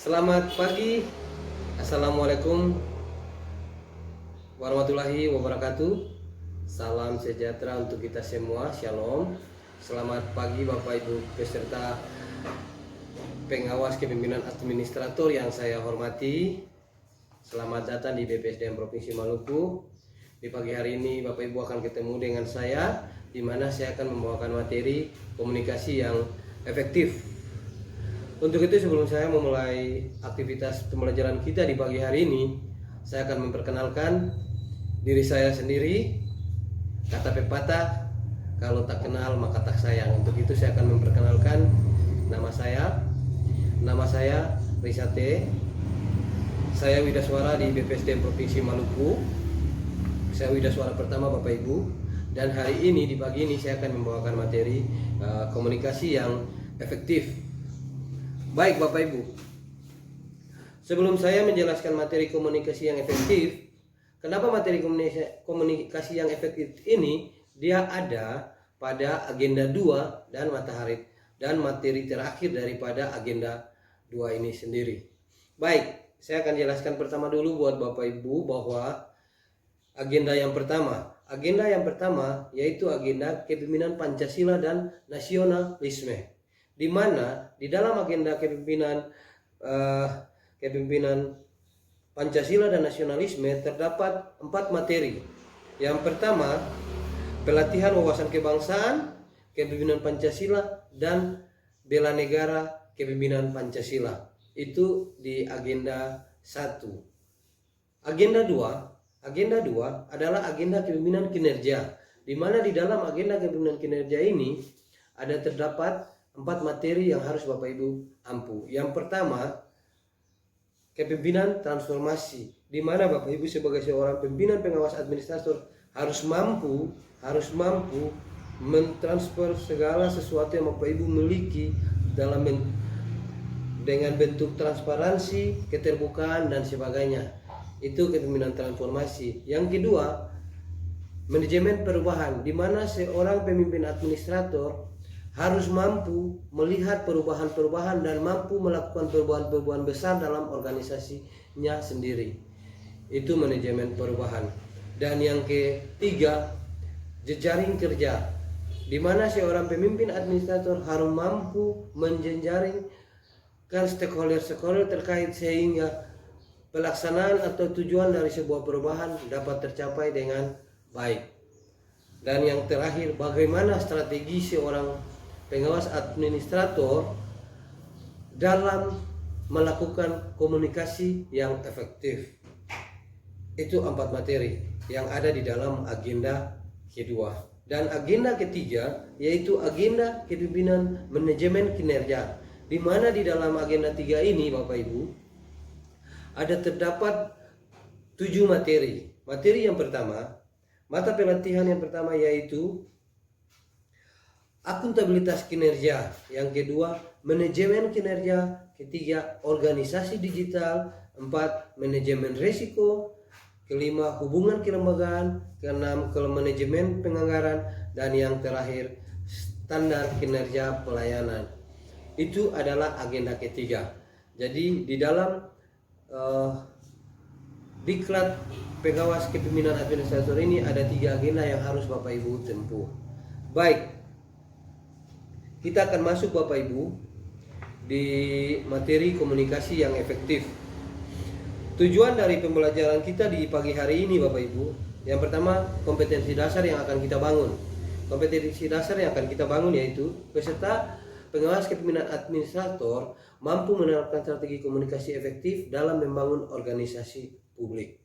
Selamat pagi, Assalamualaikum warahmatullahi wabarakatuh. Salam sejahtera untuk kita semua, Shalom. Selamat pagi Bapak Ibu peserta pengawas kepemimpinan administrator yang saya hormati. Selamat datang di BPSDM Provinsi Maluku. Di pagi hari ini Bapak Ibu akan ketemu dengan saya, di mana saya akan membawakan materi komunikasi yang efektif. Untuk itu sebelum saya memulai aktivitas pembelajaran kita di pagi hari ini, saya akan memperkenalkan diri saya sendiri. Kata pepatah, kalau tak kenal maka tak sayang. Untuk itu saya akan memperkenalkan nama saya. Nama saya Risate. Saya Widaswara di BPSDM Provinsi Maluku. Saya Widaswara pertama Bapak Ibu. Dan hari ini di pagi ini saya akan membawakan materi komunikasi yang efektif. Baik Bapak Ibu, sebelum saya menjelaskan materi komunikasi yang efektif, kenapa materi komunikasi yang efektif ini dia ada pada agenda 2 dan materi terakhir daripada agenda 2 ini sendiri. Baik, saya akan jelaskan pertama dulu buat Bapak Ibu bahwa agenda yang pertama yaitu agenda kepemimpinan Pancasila dan nasionalisme, di mana di dalam agenda kepemimpinan Pancasila dan nasionalisme terdapat 4 materi. Yang pertama, pelatihan wawasan kebangsaan, kepemimpinan Pancasila, dan bela negara kepemimpinan Pancasila. Itu di agenda 1. Agenda 2 adalah agenda kepemimpinan kinerja, di mana di dalam agenda kepemimpinan kinerja ini terdapat 4 materi yang harus Bapak Ibu ampu. Yang pertama, kepemimpinan transformasi, di mana Bapak Ibu sebagai seorang pimpinan pengawas administrator harus mampu mentransfer segala sesuatu yang Bapak Ibu miliki dengan bentuk transparansi, keterbukaan dan sebagainya. Itu kepemimpinan transformasi. Yang kedua, manajemen perubahan, di mana seorang pemimpin administrator harus mampu melihat perubahan-perubahan dan mampu melakukan perubahan-perubahan besar dalam organisasinya sendiri. Itu manajemen perubahan. Dan yang ketiga, jejaring kerja, di mana seorang pemimpin administrator harus mampu menjejaringkan stakeholder terkait sehingga pelaksanaan atau tujuan dari sebuah perubahan dapat tercapai dengan baik. Dan yang terakhir, bagaimana strategi seorang pengawas administrator dalam melakukan komunikasi yang efektif. Itu 4 materi yang ada di dalam agenda kedua. Dan agenda ketiga yaitu agenda kepemimpinan manajemen kinerja, di mana di dalam agenda 3 ini Bapak Ibu terdapat 7 materi. Materi yang pertama, mata pelatihan yang pertama yaitu akuntabilitas kinerja, yang kedua manajemen kinerja, ketiga organisasi digital, 4 manajemen risiko, kelima hubungan kelembagaan, keenam manajemen penganggaran, dan yang terakhir standar kinerja pelayanan. Itu adalah agenda ketiga. Jadi di dalam diklat pengawas kepemimpinan administrator ini ada 3 agenda yang harus Bapak Ibu tempuh. Baik, kita akan masuk Bapak Ibu di materi komunikasi yang efektif. Tujuan dari pembelajaran kita di pagi hari ini Bapak Ibu, yang pertama kompetensi dasar yang akan kita bangun. Kompetensi dasar yang akan kita bangun yaitu peserta pengawas kepemimpinan administrator mampu menerapkan strategi komunikasi efektif dalam membangun organisasi publik.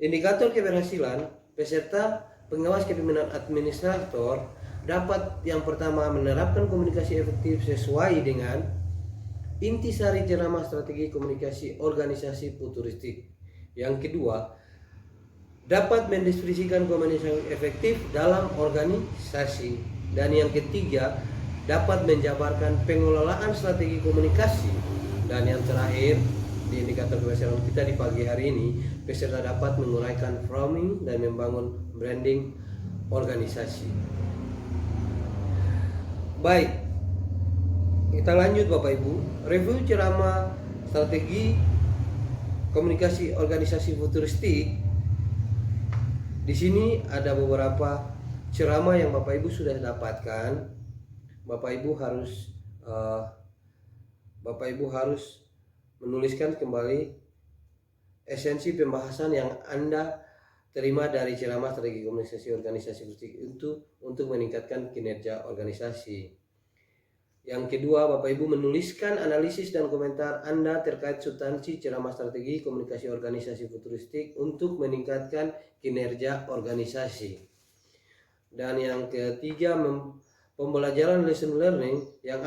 Indikator keberhasilan peserta pengawas kepemimpinan administrator dapat yang pertama menerapkan komunikasi efektif sesuai dengan intisari ceramah strategi komunikasi organisasi futuristik. Yang kedua, dapat mendeskripsikan komunikasi efektif dalam organisasi. Dan yang ketiga, dapat menjabarkan pengelolaan strategi komunikasi. Dan yang terakhir, di indikator keberhasilan kita di pagi hari ini, peserta dapat menguraikan framing dan membangun branding organisasi. Baik, kita lanjut Bapak Ibu. Review ceramah strategi komunikasi organisasi futuristik, di sini ada beberapa ceramah yang Bapak Ibu sudah dapatkan. Bapak Ibu harus menuliskan kembali esensi pembahasan yang Anda terima dari ceramah strategi komunikasi organisasi futuristik untuk meningkatkan kinerja organisasi. Yang kedua, Bapak Ibu menuliskan analisis dan komentar Anda terkait substansi ceramah strategi komunikasi organisasi futuristik untuk meningkatkan kinerja organisasi. Dan yang ketiga, pembelajaran lesson learning yang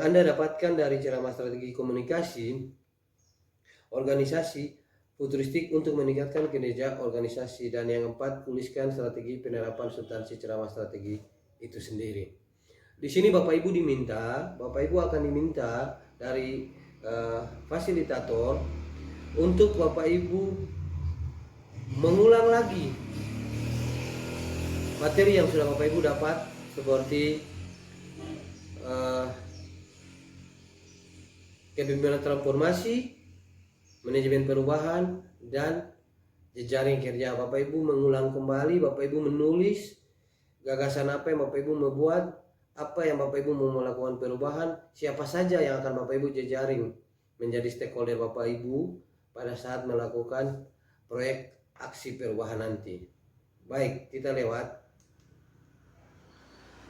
Anda dapatkan dari ceramah strategi komunikasi organisasi futuristik untuk meningkatkan kinerja organisasi. Dan yang keempat, tuliskan strategi penerapan substansi ceramah strategi itu sendiri. Di sini Bapak Ibu akan diminta dari fasilitator untuk Bapak Ibu mengulang lagi materi yang sudah Bapak Ibu dapat, seperti kepemimpinan transformasi, manajemen perubahan, dan jejaring kerja. Bapak Ibu mengulang kembali, Bapak Ibu menulis gagasan apa yang Bapak Ibu membuat, apa yang Bapak Ibu mau melakukan perubahan, siapa saja yang akan Bapak Ibu jejaring menjadi stakeholder Bapak Ibu pada saat melakukan proyek aksi perubahan nanti. Baik, kita lewat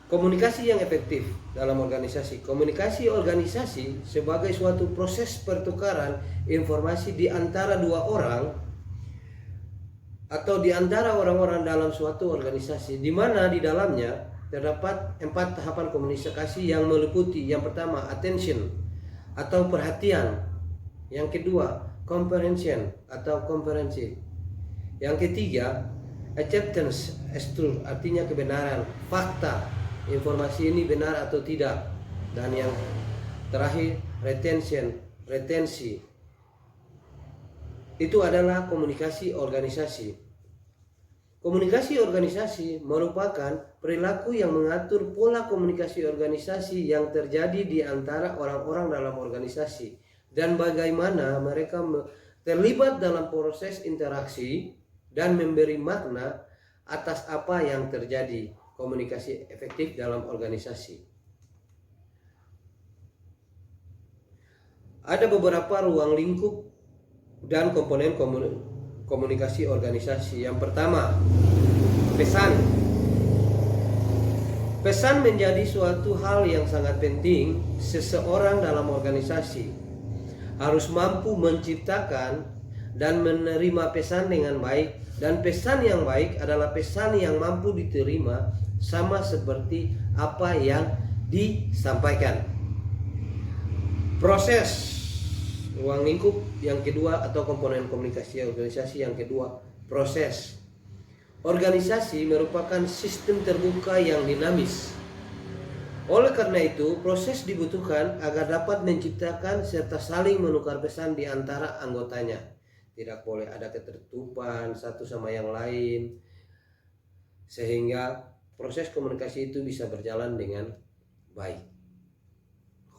komunikasi yang efektif dalam organisasi. Komunikasi organisasi sebagai suatu proses pertukaran informasi di antara dua orang atau di antara orang-orang dalam suatu organisasi, di mana di dalamnya terdapat 4 tahapan komunikasi yang meliputi: yang pertama, attention atau perhatian; yang kedua, comprehension atau komprehensi; yang ketiga, acceptance as truth, artinya kebenaran, fakta, informasi ini benar atau tidak; dan yang terakhir, retention, retensi. Itu adalah komunikasi organisasi. Komunikasi organisasi merupakan perilaku yang mengatur pola komunikasi organisasi yang terjadi di antara orang-orang dalam organisasi dan bagaimana mereka terlibat dalam proses interaksi dan memberi makna atas apa yang terjadi. Komunikasi efektif dalam organisasi. Ada beberapa ruang lingkup dan komponen komunikasi organisasi. Yang pertama, pesan. Pesan menjadi suatu hal yang sangat penting. Seseorang dalam organisasi harus mampu menciptakan dan menerima pesan dengan baik, dan pesan yang baik adalah pesan yang mampu diterima sama seperti apa yang disampaikan. Proses ruang lingkup yang kedua atau komponen komunikasi organisasi yang kedua, proses. Organisasi merupakan sistem terbuka yang dinamis. Oleh karena itu, proses dibutuhkan agar dapat menciptakan serta saling menukar pesan di antara anggotanya. Tidak boleh ada ketertutupan satu sama yang lain, sehingga proses komunikasi itu bisa berjalan dengan baik.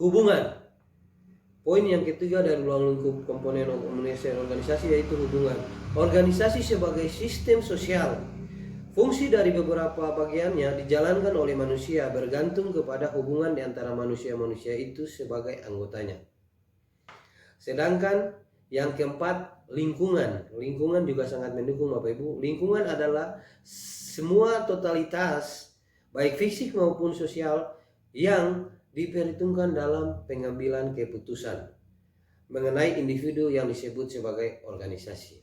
Hubungan. Poin yang ketiga dari ruang lingkup komponen komunikasi organisasi yaitu hubungan. Organisasi sebagai sistem sosial. Fungsi dari beberapa bagiannya dijalankan oleh manusia bergantung kepada hubungan di antara manusia-manusia itu sebagai anggotanya. Sedangkan yang keempat, lingkungan. Lingkungan juga sangat mendukung Bapak Ibu. Lingkungan adalah semua totalitas baik fisik maupun sosial yang diperhitungkan dalam pengambilan keputusan mengenai individu yang disebut sebagai organisasi.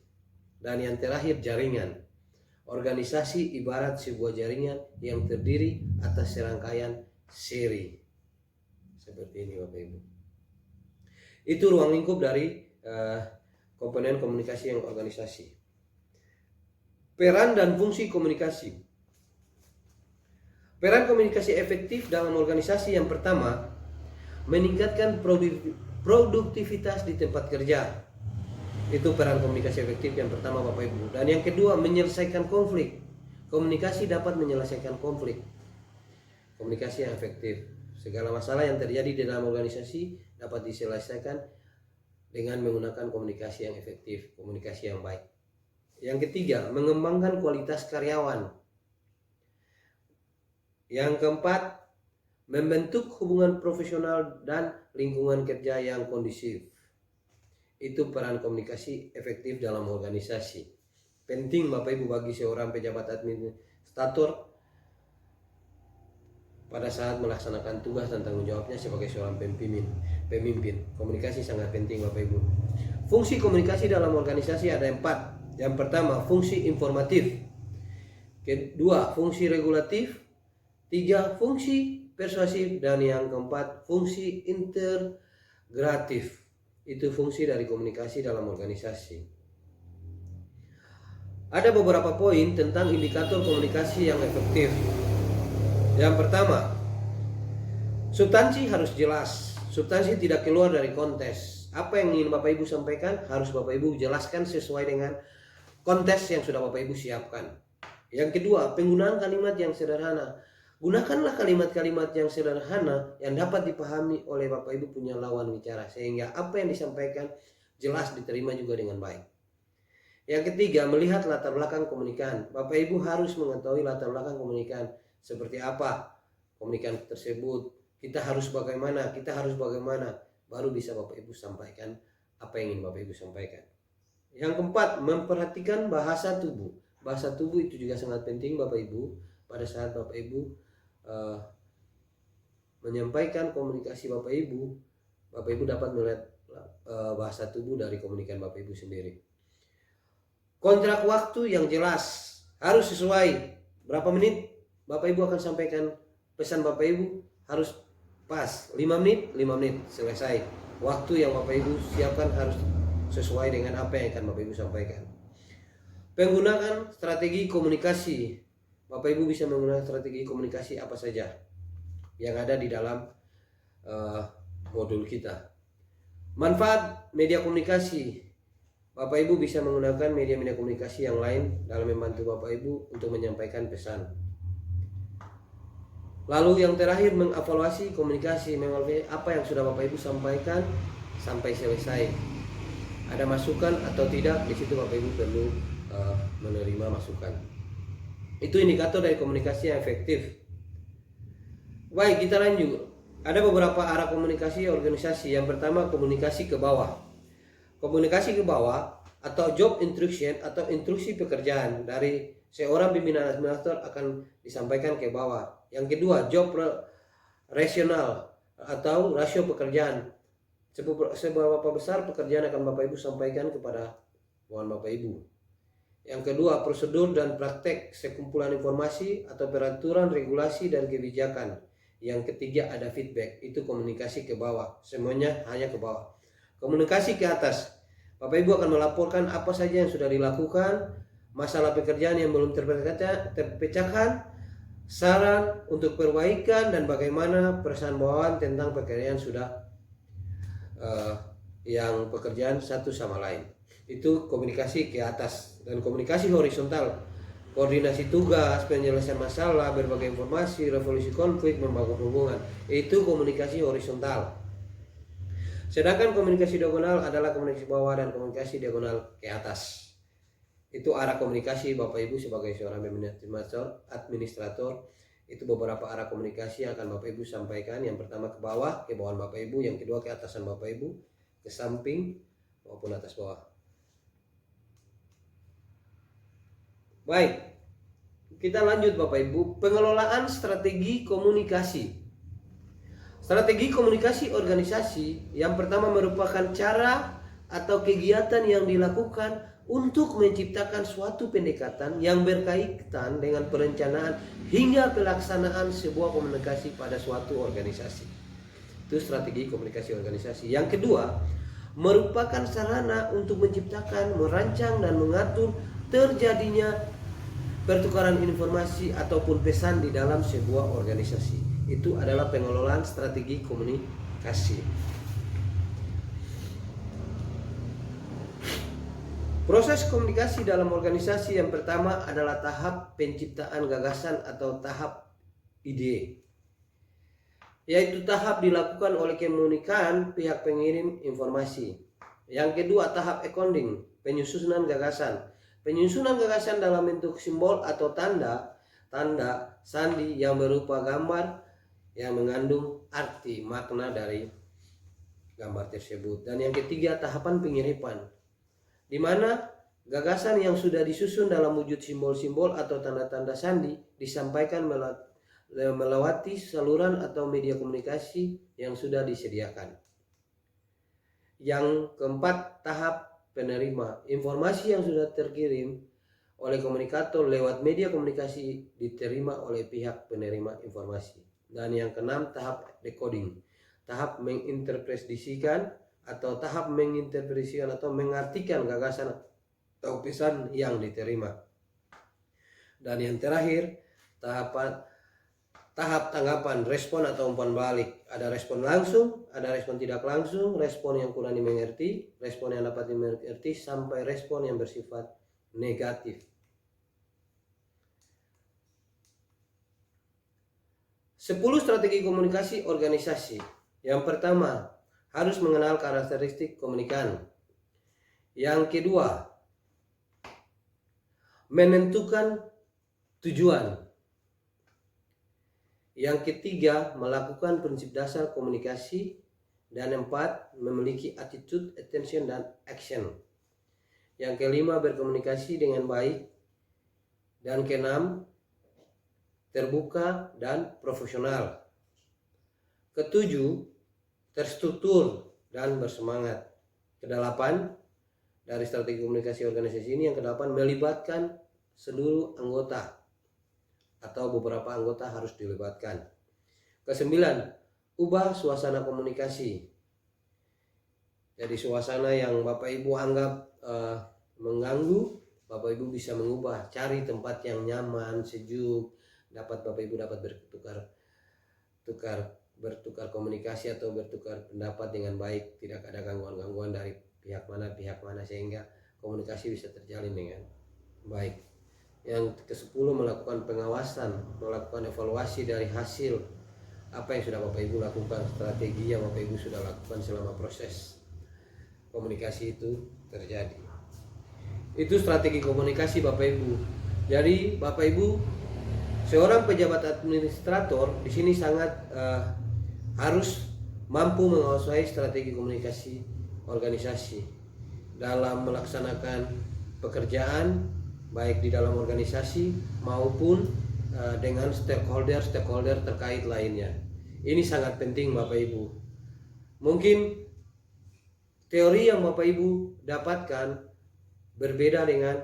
Dan yang terakhir, jaringan. Organisasi ibarat sebuah jaringan yang terdiri atas serangkaian seri. Seperti ini Bapak Ibu. Itu ruang lingkup dari komponen komunikasi yang organisasi. Peran dan fungsi komunikasi. Peran komunikasi efektif dalam organisasi yang pertama, meningkatkan produktivitas di tempat kerja. Itu peran komunikasi efektif yang pertama Bapak Ibu. Dan yang kedua, menyelesaikan konflik. Komunikasi dapat menyelesaikan konflik. Komunikasi yang efektif. Segala masalah yang terjadi di dalam organisasi dapat diselesaikan dengan menggunakan komunikasi yang efektif, komunikasi yang baik. Yang ketiga, mengembangkan kualitas karyawan. Yang keempat, membentuk hubungan profesional dan lingkungan kerja yang kondusif. Itu peran komunikasi efektif dalam organisasi. Penting Bapak Ibu bagi seorang pejabat administrator pada saat melaksanakan tugas dan tanggung jawabnya sebagai seorang pemimpin. Komunikasi sangat penting Bapak Ibu. Fungsi komunikasi dalam organisasi ada 4. Yang pertama, fungsi informatif. Kedua, fungsi regulatif. 3, fungsi persuasif. Dan yang keempat, fungsi integratif. Itu fungsi dari komunikasi dalam organisasi. Ada beberapa poin tentang indikator komunikasi yang efektif. Yang pertama, substansi harus jelas. Substansi tidak keluar dari konteks. Apa yang ingin Bapak Ibu sampaikan harus Bapak Ibu jelaskan sesuai dengan konteks yang sudah Bapak Ibu siapkan. Yang kedua, penggunaan kalimat yang sederhana. Gunakanlah kalimat-kalimat yang sederhana yang dapat dipahami oleh Bapak Ibu punya lawan bicara, sehingga apa yang disampaikan jelas diterima juga dengan baik. Yang ketiga, melihat latar belakang komunikan. Bapak Ibu harus mengetahui latar belakang komunikan. Seperti apa komunikan tersebut, kita harus bagaimana, baru bisa Bapak Ibu sampaikan apa yang ingin Bapak Ibu sampaikan. Yang keempat, memperhatikan bahasa tubuh. Bahasa tubuh itu juga sangat penting Bapak Ibu. Pada saat Bapak Ibu menyampaikan komunikasi Bapak Ibu dapat melihat bahasa tubuh dari komunikan Bapak Ibu sendiri. Kontrak waktu yang jelas, harus sesuai berapa menit Bapak Ibu akan sampaikan pesan Bapak Ibu, harus pas 5 menit selesai. Waktu yang Bapak Ibu siapkan harus sesuai dengan apa yang akan Bapak Ibu sampaikan. Penggunaan strategi komunikasi. Bapak Ibu bisa menggunakan strategi komunikasi apa saja yang ada di dalam modul kita. Manfaat media komunikasi. Bapak Ibu bisa menggunakan media-media komunikasi yang lain dalam membantu Bapak Ibu untuk menyampaikan pesan. Lalu yang terakhir, mengevaluasi komunikasi, mengevaluasi apa yang sudah Bapak Ibu sampaikan sampai selesai. Ada masukan atau tidak, di situ Bapak Ibu perlu menerima masukan. Itu indikator dari komunikasi yang efektif. Baik, kita lanjut. Ada beberapa arah komunikasi organisasi. Yang pertama, komunikasi ke bawah. Komunikasi ke bawah atau job instruction atau instruksi pekerjaan dari seorang pimpinan administrator akan disampaikan ke bawah. Yang kedua, job rasional atau rasio pekerjaan. Seberapa besar pekerjaan akan Bapak Ibu sampaikan kepada bawahan Bapak Ibu. Yang kedua, prosedur dan praktek, sekumpulan informasi atau peraturan, regulasi dan kebijakan. Yang ketiga, ada feedback, itu komunikasi ke bawah. Semuanya hanya ke bawah. Komunikasi ke atas, Bapak Ibu akan melaporkan apa saja yang sudah dilakukan, masalah pekerjaan yang belum terpecahkan, saran untuk perbaikan, dan bagaimana perasaan bawahan tentang pekerjaan sudah yang pekerjaan satu sama lain. Itu komunikasi ke atas. Dan komunikasi horizontal, koordinasi tugas, penyelesaian masalah, berbagai informasi, resolusi konflik, membangun hubungan. Itu komunikasi horizontal. Sedangkan komunikasi diagonal adalah komunikasi bawah dan komunikasi diagonal ke atas. Itu arah komunikasi Bapak Ibu sebagai seorang administrator. Itu beberapa arah komunikasi yang akan Bapak Ibu sampaikan. Yang pertama ke bawah, ke bawahan Bapak Ibu. Yang kedua ke atasan Bapak Ibu, ke samping maupun atas bawah. Baik, kita lanjut Bapak Ibu. Pengelolaan strategi komunikasi. Strategi komunikasi organisasi yang pertama merupakan cara atau kegiatan yang dilakukan untuk menciptakan suatu pendekatan yang berkaitan dengan perencanaan hingga pelaksanaan sebuah komunikasi pada suatu organisasi. Itu strategi komunikasi organisasi. Yang kedua, merupakan sarana untuk menciptakan, merancang dan mengatur terjadinya pertukaran informasi ataupun pesan di dalam sebuah organisasi. Itu adalah pengelolaan strategi komunikasi. Proses komunikasi dalam organisasi yang pertama adalah tahap penciptaan gagasan atau tahap ide, yaitu tahap dilakukan oleh komunikan pihak pengirim informasi. Yang kedua, tahap accounting, penyusunan gagasan. Penyusunan gagasan dalam bentuk simbol atau tanda sandi yang berupa gambar yang mengandung arti makna dari gambar tersebut. Dan yang ketiga, tahapan pengiripan, di mana gagasan yang sudah disusun dalam wujud simbol-simbol atau tanda-tanda sandi disampaikan melewati saluran atau media komunikasi yang sudah disediakan. Yang keempat, tahap penerima. Informasi yang sudah terkirim oleh komunikator lewat media komunikasi diterima oleh pihak penerima informasi. Dan yang keenam, tahap decoding. Tahap menginterpretasikan atau mengartikan gagasan atau pesan yang diterima. Dan yang terakhir, tahap tanggapan, respon atau umpan balik. Ada respon langsung, ada respon tidak langsung, respon yang kurang dimengerti, respon yang dapat dimengerti, sampai respon yang bersifat negatif. 10 strategi komunikasi organisasi. Yang pertama, harus mengenal karakteristik komunikan. Yang kedua, menentukan tujuan. Yang ketiga, melakukan prinsip dasar komunikasi. Dan 4, memiliki attitude, attention, dan action. Yang kelima, berkomunikasi dengan baik. Dan keenam, terbuka dan profesional. Ketujuh, terstruktur dan bersemangat. Kedelapan, dari strategi komunikasi organisasi ini, yang kedelapan, melibatkan seluruh anggota atau beberapa anggota harus dilibatkan. Kesembilan, ubah suasana komunikasi. Jadi suasana yang Bapak Ibu anggap mengganggu, Bapak Ibu bisa mengubah. Cari tempat yang nyaman, sejuk, dapat Bapak Ibu dapat bertukar komunikasi atau bertukar pendapat dengan baik, tidak ada gangguan-gangguan dari pihak mana, sehingga komunikasi bisa terjalin dengan baik. Yang ke-10, melakukan pengawasan, melakukan evaluasi dari hasil apa yang sudah Bapak Ibu lakukan, strategi yang Bapak Ibu sudah lakukan selama proses komunikasi itu terjadi. Itu strategi komunikasi Bapak Ibu. Jadi Bapak Ibu, seorang pejabat administrator di sini sangat harus mampu menguasai strategi komunikasi organisasi dalam melaksanakan pekerjaan, baik di dalam organisasi maupun dengan stakeholder terkait lainnya. Ini sangat penting Bapak Ibu. Mungkin teori yang Bapak Ibu dapatkan berbeda dengan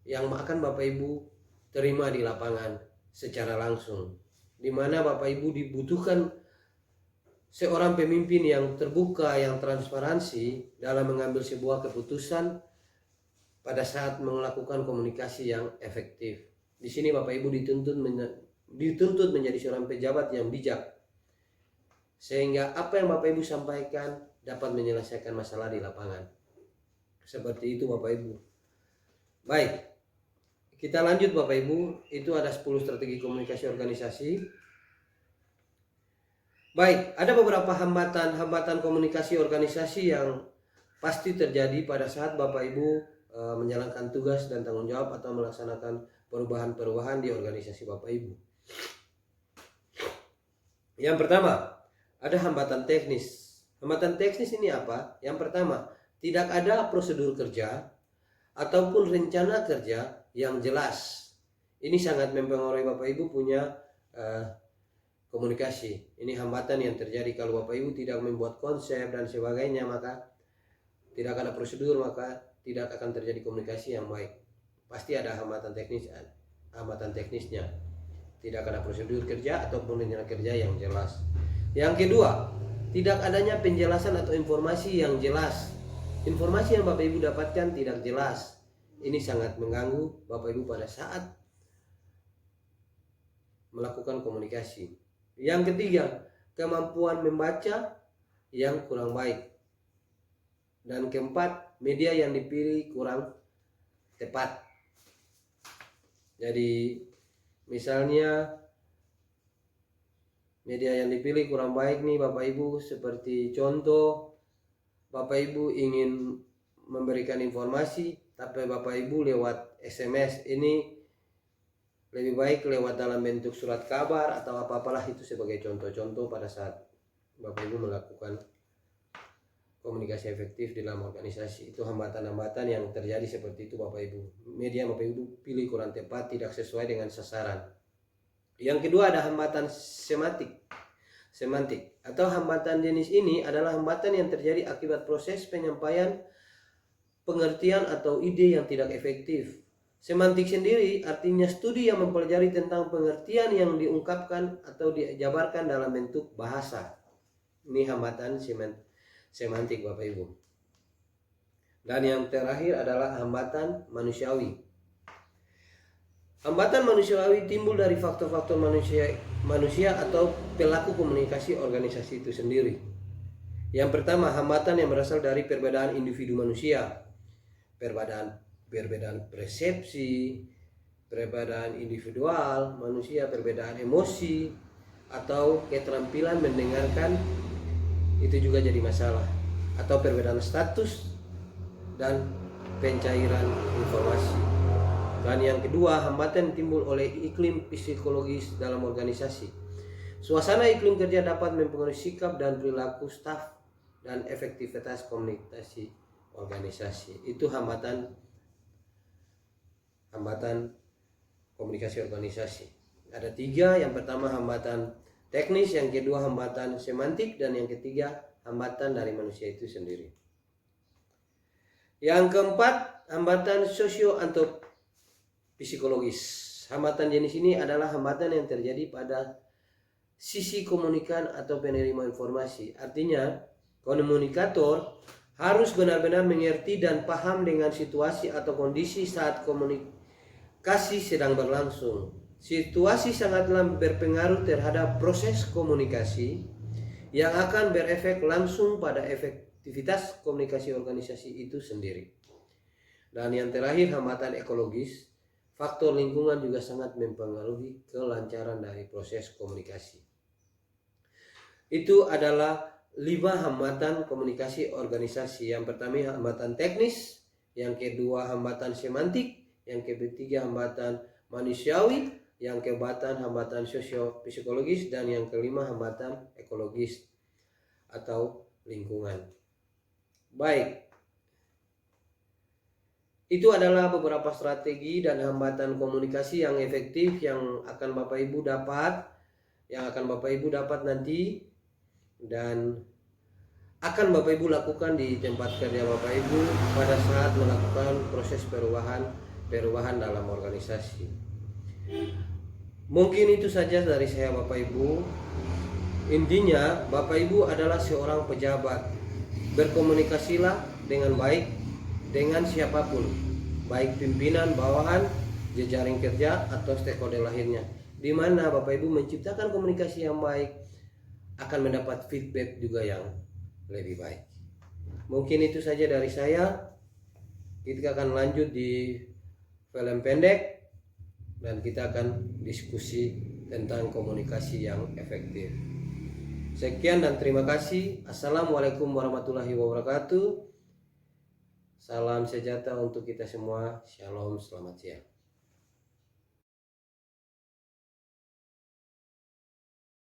yang akan Bapak Ibu terima di lapangan secara langsung, di mana Bapak Ibu dibutuhkan seorang pemimpin yang terbuka, yang transparansi dalam mengambil sebuah keputusan pada saat melakukan komunikasi yang efektif. Di sini Bapak Ibu dituntut menjadi seorang pejabat yang bijak, sehingga apa yang Bapak Ibu sampaikan dapat menyelesaikan masalah di lapangan. Seperti itu Bapak Ibu. Baik, kita lanjut Bapak Ibu. Itu ada 10 strategi komunikasi organisasi. Baik, ada beberapa hambatan komunikasi organisasi yang pasti terjadi pada saat Bapak Ibu menjalankan tugas dan tanggung jawab atau melaksanakan perubahan-perubahan di organisasi Bapak Ibu. Yang pertama, ada hambatan teknis. Hambatan teknis ini apa? Yang pertama, tidak ada prosedur kerja ataupun rencana kerja yang jelas. Ini sangat mempengaruhi Bapak Ibu punya komunikasi. Ini hambatan yang terjadi kalau Bapak Ibu tidak membuat konsep dan sebagainya, maka tidak ada prosedur, maka tidak akan terjadi komunikasi yang baik. Pasti ada hambatan teknisnya. Tidak ada prosedur kerja ataupun rencana kerja yang jelas. Yang kedua, tidak adanya penjelasan atau informasi yang jelas. Informasi yang Bapak Ibu dapatkan tidak jelas. Ini sangat mengganggu Bapak Ibu pada saat melakukan komunikasi. Yang ketiga, kemampuan membaca yang kurang baik. Dan keempat, media yang dipilih kurang tepat. Jadi misalnya media yang dipilih kurang baik nih Bapak Ibu, seperti contoh Bapak Ibu ingin memberikan informasi tapi Bapak Ibu lewat SMS, ini lebih baik lewat dalam bentuk surat kabar atau apa-apalah, itu sebagai contoh-contoh pada saat Bapak Ibu melakukan komunikasi efektif dalam organisasi. Itu hambatan-hambatan yang terjadi seperti itu Bapak Ibu. Media Bapak Ibu pilih kurang tepat, tidak sesuai dengan sasaran. Yang kedua ada hambatan semantik atau hambatan jenis ini adalah hambatan yang terjadi akibat proses penyampaian pengertian atau ide yang tidak efektif. Semantik sendiri artinya studi yang mempelajari tentang pengertian yang diungkapkan atau dijabarkan dalam bentuk bahasa. Ini hambatan semantik Bapak Ibu. Dan yang terakhir adalah hambatan manusiawi. Hambatan manusiawi timbul dari faktor-faktor manusia atau pelaku komunikasi organisasi itu sendiri. Yang pertama, hambatan yang berasal dari perbedaan individu manusia. Perbedaan persepsi, perbedaan individual manusia, perbedaan emosi, atau keterampilan mendengarkan itu juga jadi masalah, atau perbedaan status dan pencairan informasi. Dan yang kedua, hambatan timbul oleh iklim psikologis dalam organisasi. Suasana iklim kerja dapat mempengaruhi sikap dan perilaku staf dan efektivitas komunikasi organisasi. Itu hambatan komunikasi organisasi. Ada 3, yang pertama hambatan teknis, yang kedua hambatan semantik, dan yang ketiga hambatan dari manusia itu sendiri. Yang keempat, hambatan sosio atau psikologis. Hambatan jenis ini adalah hambatan yang terjadi pada sisi komunikan atau penerima informasi. Artinya, komunikator harus benar-benar mengerti dan paham dengan situasi atau kondisi saat komunikasi sedang berlangsung. Situasi sangatlah berpengaruh terhadap proses komunikasi yang akan berefek langsung pada efektivitas komunikasi organisasi itu sendiri. Dan yang terakhir, hambatan ekologis. Faktor lingkungan juga sangat mempengaruhi kelancaran dari proses komunikasi. Itu adalah 5 hambatan komunikasi organisasi. Yang pertama hambatan teknis, yang kedua hambatan semantik, yang ketiga hambatan manusiawi, yang keempat hambatan sosio-psikologis, dan yang kelima hambatan ekologis atau lingkungan. Baik, itu adalah beberapa strategi dan hambatan komunikasi yang efektif yang akan Bapak Ibu dapat nanti, dan akan Bapak Ibu lakukan di tempat kerja Bapak Ibu pada saat melakukan proses perubahan dalam organisasi. Mungkin itu saja dari saya Bapak Ibu. Intinya Bapak Ibu adalah seorang pejabat. Berkomunikasilah dengan baik dengan siapapun, baik pimpinan, bawahan, jejaring kerja atau stakeholder lainnya. Di mana Bapak Ibu menciptakan komunikasi yang baik, akan mendapat feedback juga yang lebih baik. Mungkin itu saja dari saya. Kita akan lanjut di film pendek dan kita akan diskusi tentang komunikasi yang efektif. Sekian dan terima kasih. Assalamualaikum warahmatullahi wabarakatuh. Salam sejahtera untuk kita semua. Shalom, selamat siang.